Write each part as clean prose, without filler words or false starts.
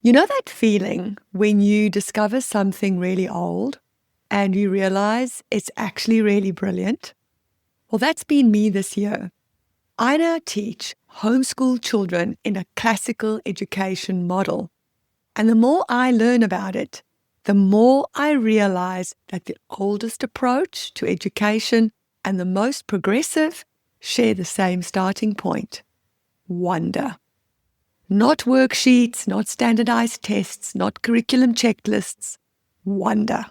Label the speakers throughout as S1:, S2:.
S1: You know that feeling when you discover something really old and you realize it's actually really brilliant? Well, that's been me this year. I now teach homeschool children in a classical education model. And the more I learn about it, the more I realize that the oldest approach to education and the most progressive share the same starting point: wonder. Not worksheets, not standardized tests, not curriculum checklists. Wonder.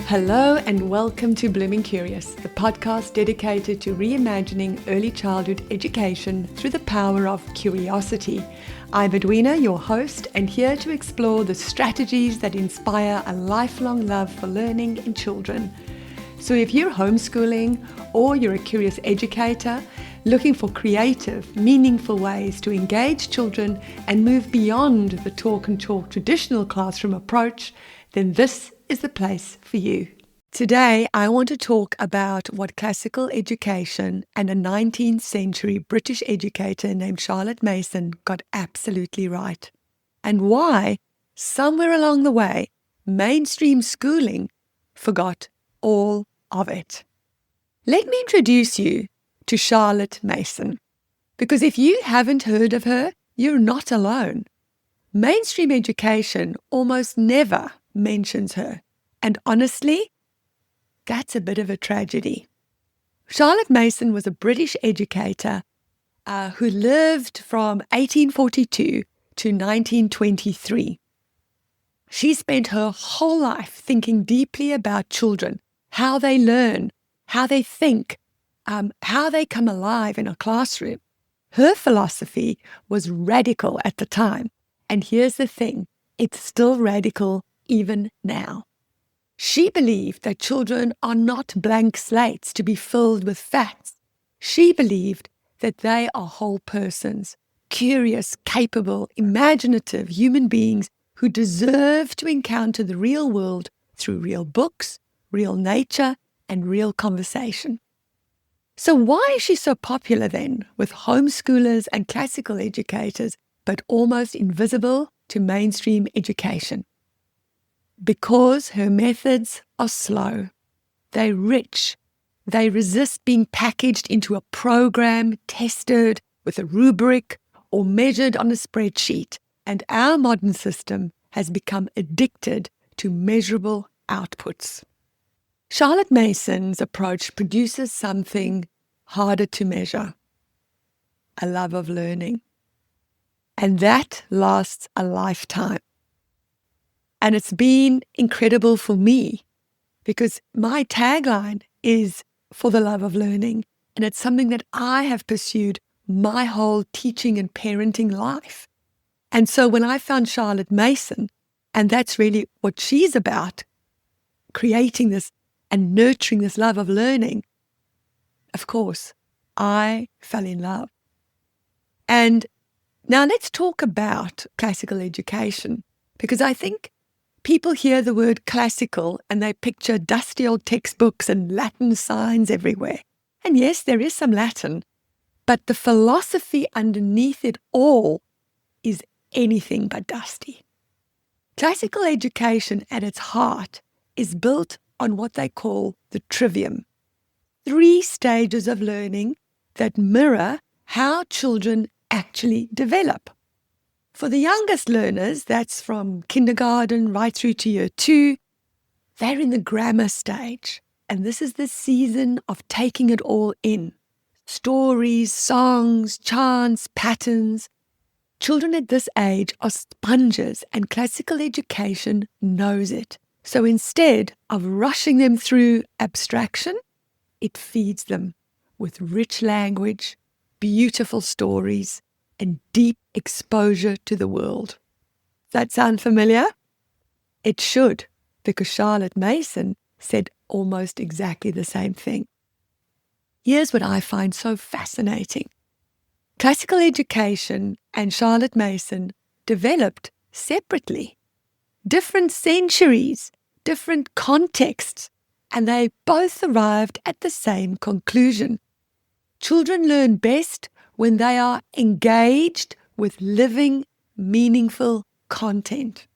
S1: Hello and welcome to Blooming Curious, the podcast dedicated to reimagining early childhood education through the power of curiosity. I'm Edwina, your host, and here to explore the strategies that inspire a lifelong love for learning in children. So if you're homeschooling or you're a curious educator looking for creative, meaningful ways to engage children and move beyond the talk and chalk traditional classroom approach, then this is the place for you. Today, I want to talk about what classical education and a 19th century British educator named Charlotte Mason got absolutely right, and why, somewhere along the way, mainstream schooling forgot all of it. Let me introduce you to Charlotte Mason, because if you haven't heard of her, you're not alone. Mainstream education almost never mentions her, and honestly, that's a bit of a tragedy. Charlotte Mason was a British educator who lived from 1842 to 1923. She spent her whole life thinking deeply about children, how they learn, how they think, how they come alive in a classroom. Her philosophy was radical at the time. And here's the thing, it's still radical even now. She believed that children are not blank slates to be filled with facts. She believed that they are whole persons, curious, capable, imaginative human beings who deserve to encounter the real world through real books, real nature, and real conversation. So why is she so popular then with homeschoolers and classical educators, but almost invisible to mainstream education? Because her methods are slow. They're rich. They resist being packaged into a program, tested with a rubric, or measured on a spreadsheet. And our modern system has become addicted to measurable outputs. Charlotte Mason's approach produces something harder to measure: a love of learning. And that lasts a lifetime. And it's been incredible for me because my tagline is for the love of learning. And it's something that I have pursued my whole teaching and parenting life. And so when I found Charlotte Mason, and that's really what she's about, creating this and nurturing this love of learning, of course, I fell in love. And now let's talk about classical education, because I think people hear the word classical and they picture dusty old textbooks and Latin signs everywhere. And yes, there is some Latin, but the philosophy underneath it all is anything but dusty. Classical education at its heart is built on what they call the trivium. 3 stages of learning that mirror how children actually develop. For the youngest learners, that's from kindergarten right through to year 2, they're in the grammar stage. And this is the season of taking it all in. Stories, songs, chants, patterns. Children at this age are sponges, and classical education knows it. So instead of rushing them through abstraction, it feeds them with rich language, beautiful stories, and deep exposure to the world. That sound familiar? It should, because Charlotte Mason said almost exactly the same thing. Here's what I find so fascinating. Classical education and Charlotte Mason developed separately. Different centuries, different contexts, and they both arrived at the same conclusion. Children learn best when they are engaged with living, meaningful content.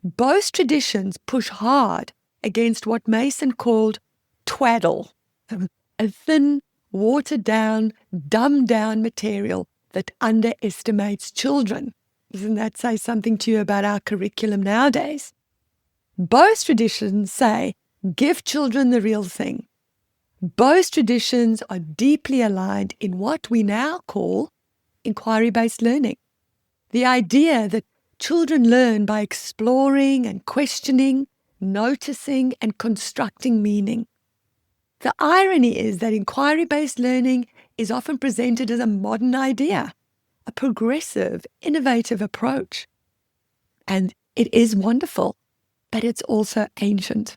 S1: Both traditions push hard against what Mason called twaddle, a thin, watered-down, dumbed-down material that underestimates children. Doesn't that say something to you about our curriculum nowadays? Both traditions say, give children the real thing. Both traditions are deeply aligned in what we now call inquiry-based learning. The idea that children learn by exploring and questioning, noticing and constructing meaning. The irony is that inquiry-based learning is often presented as a modern idea, a progressive, innovative approach. And it is wonderful, but it's also ancient.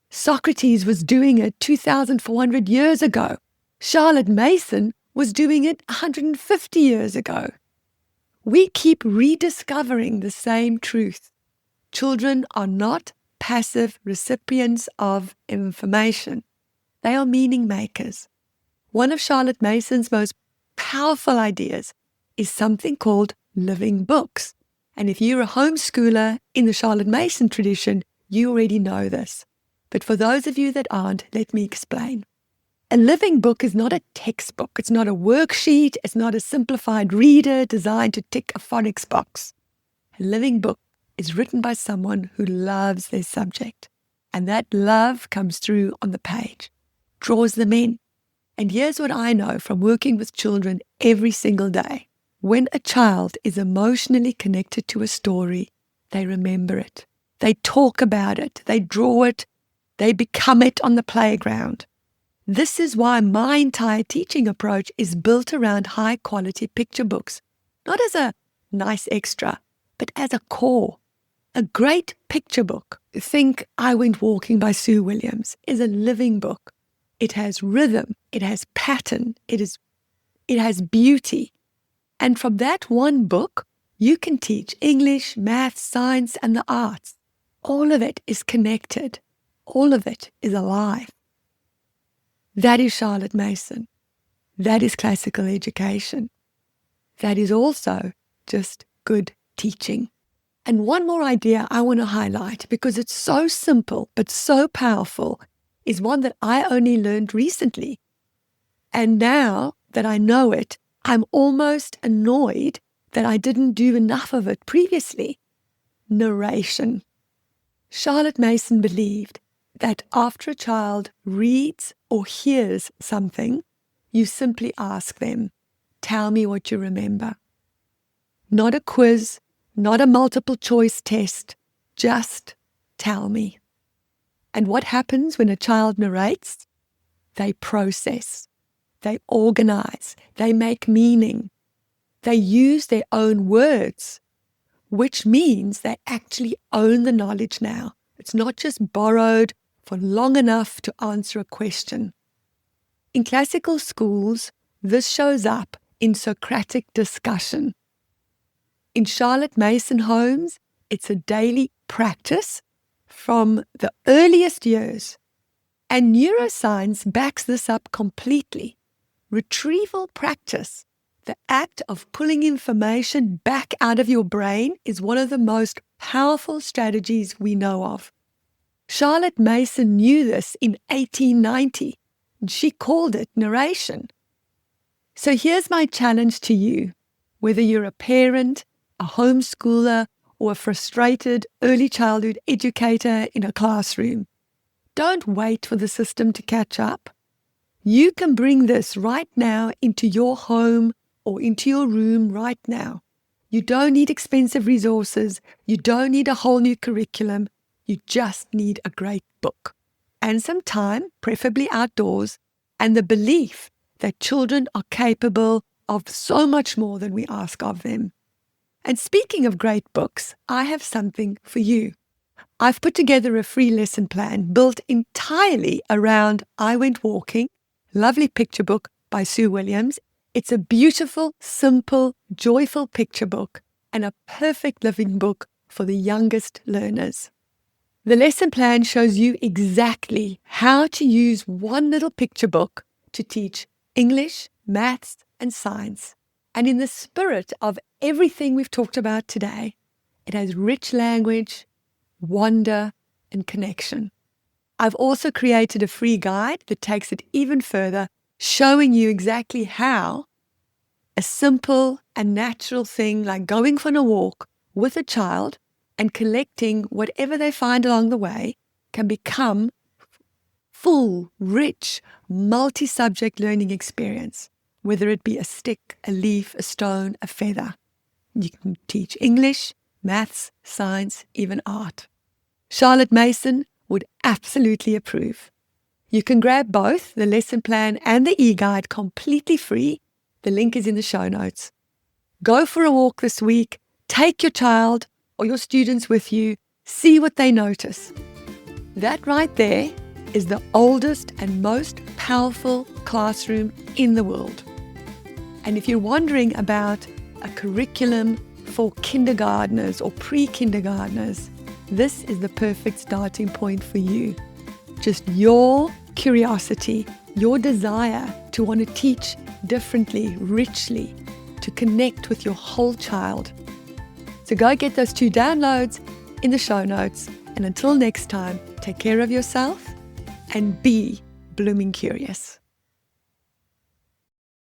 S1: Socrates was doing it 2,400 years ago. Charlotte Mason was doing it 150 years ago. We keep rediscovering the same truth. Children are not passive recipients of information. They are meaning makers. One of Charlotte Mason's most powerful ideas is something called living books. And if you're a homeschooler in the Charlotte Mason tradition, you already know this. But for those of you that aren't, let me explain. A living book is not a textbook. It's not a worksheet. It's not a simplified reader designed to tick a phonics box. A living book is written by someone who loves their subject. And that love comes through on the page, draws them in. And here's what I know from working with children every single day. When a child is emotionally connected to a story, they remember it. They talk about it. They draw it. They become it on the playground. This is why my entire teaching approach is built around high-quality picture books, not as a nice extra, but as a core. A great picture book, think I Went Walking by Sue Williams, is a living book. It has rhythm, it has pattern, it has beauty. And from that one book, you can teach English, math, science, and the arts. All of it is connected. All of it is alive. That is Charlotte Mason. That is classical education. That is also just good teaching. And one more idea I want to highlight, because it's so simple but so powerful, is one that I only learned recently. And now that I know it, I'm almost annoyed that I didn't do enough of it previously. Narration. Charlotte Mason believed that after a child reads or hears something, you simply ask them, tell me what you remember. Not a quiz, not a multiple choice test, just tell me. And what happens when a child narrates? They process, they organize, they make meaning, they use their own words, which means they actually own the knowledge now. It's not just borrowed for long enough to answer a question. In classical schools, this shows up in Socratic discussion. In Charlotte Mason homes, it's a daily practice from the earliest years. And neuroscience backs this up completely. Retrieval practice, the act of pulling information back out of your brain, is one of the most powerful strategies we know of. Charlotte Mason knew this in 1890. And she called it narration. So here's my challenge to you, whether you're a parent, a homeschooler, or a frustrated early childhood educator in a classroom. Don't wait for the system to catch up. You can bring this right now into your home or into your room right now. You don't need expensive resources. You don't need a whole new curriculum. You just need a great book and some time, preferably outdoors, and the belief that children are capable of so much more than we ask of them. And speaking of great books, I have something for you. I've put together a free lesson plan built entirely around I Went Walking, lovely picture book by Sue Williams. It's a beautiful, simple, joyful picture book and a perfect living book for the youngest learners. The lesson plan shows you exactly how to use one little picture book to teach English, maths, and science. And in the spirit of everything we've talked about today, it has rich language, wonder, and connection. I've also created a free guide that takes it even further, showing you exactly how a simple and natural thing like going for a walk with a child and collecting whatever they find along the way can become full, rich, multi-subject learning experience, whether it be a stick, a leaf, a stone, a feather. You can teach English, maths, science, even art. Charlotte Mason would absolutely approve. You can grab both the lesson plan and the e-guide completely free. The link is in the show notes. Go for a walk this week. Take your child or your students with you. See what they notice. That right there is the oldest and most powerful classroom in the world. And if you're wondering about a curriculum for kindergartners or pre-kindergartners, this is the perfect starting point for you. Just your curiosity, your desire to want to teach differently, richly, to connect with your whole child. So go get those 2 downloads in the show notes. And until next time, take care of yourself and be blooming curious.